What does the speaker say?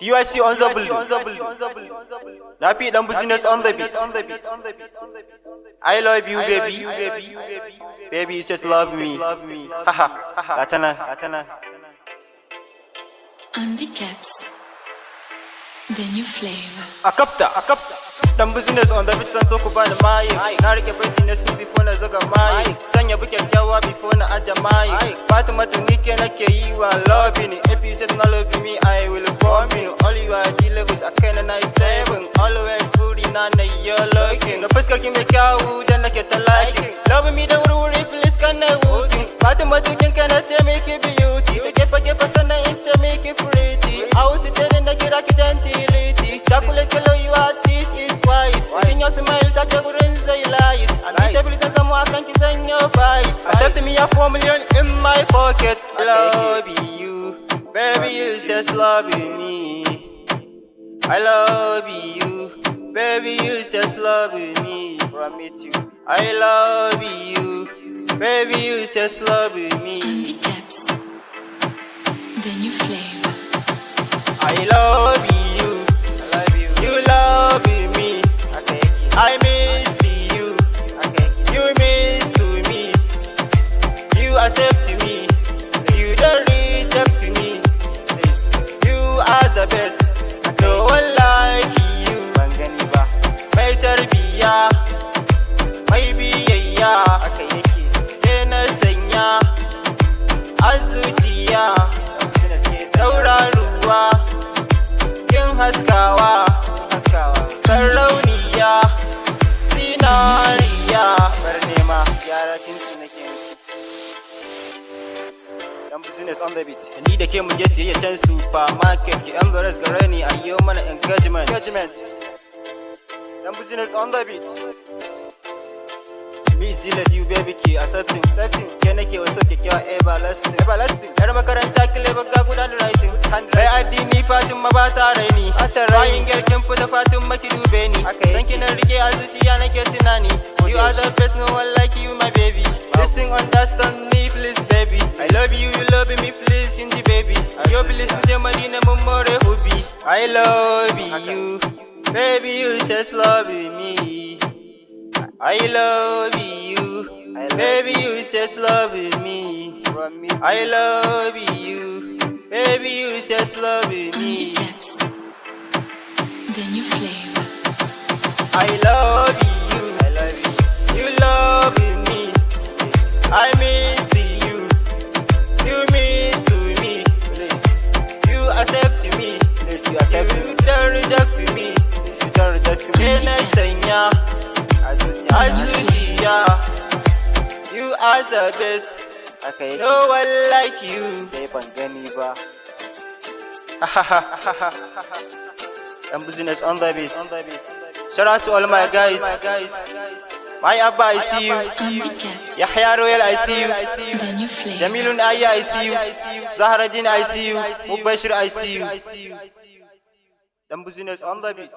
UIC on the building. Nafi'u business on the beat. I love you, baby. Baby, you just love me. Haha, Gatana. Handicaps, the new flavor. Akapta. Dan business on the beat, so ku bani mai. Na rike baiti na si before na zaga mai. Sanya bu kyakkyawa before na aja mai. Fatima tunike nake yi wa loving. If you say not loving me, I will bomb you. All you are dealing with a kind of 97. Always booty na you're looking. Da fuskar ki mai kyawu dan nake ta liking. Love me da wuri please kana wuti. Fatima tukin kana ce make beauty. Take gefe sannan in ce make pretty. I was sitting na kira ki gentility. Chocolate color you are, this is white. In your smile that your gurin zai light. And I tell you that I can't kiss on your fight. Accept me a 4 million in my pocket. I love you, baby, you just loving me. I love you, baby, you just loving me. Promise you, I love you, baby, you just loving me. Handicaps, the new flavor. I love you, you love me. I miss you, you miss to me. You accept me, you don't reject me. You are the best, no one like you. Mai tarbiya, mai biyayya, ke na sanya a zuciya. Sauraruwa, kin haskawa, sarauniya, zinariya. Bar nema, yara kin su nake. Dan business on the beat. Ni da ke mun je siyayya can supermarket. Ki an garas gare ni ayyo mana engagement. Dan business on the beat. Me is dealers you baby ki accepting. Ke nake waso kyakkyawa everlasting. Yar makaranta kile baka gudan writing. Bai addini Fatima ba ta raini. Bayin girkin fita Fatima ki dube ni. San ki na rike a zuciya nake tunani. You are the best, no one like you my baby. This thing understand me please baby. I love you, you love me please kinji baby. You believe me je Madina mun more hubby. I love you, baby you just love me. I love you, baby you just love me. I love you, baby you just love me. Handicaps, the new flavor. I love you, you love me. I miss you, you miss to me. You accept me, you don't reject me. Then I sanya azuciya. You are the best, no one like you. Ban gani ba. Dan business on the beat. Shout out to all my guys. My Abba, I see you. Handicaps, Yahya Royal, I see you. the new flavor. Jamilun Aya, I see you. Zahraddin, I see you. Mubashir, I see you. Dan business on the beat.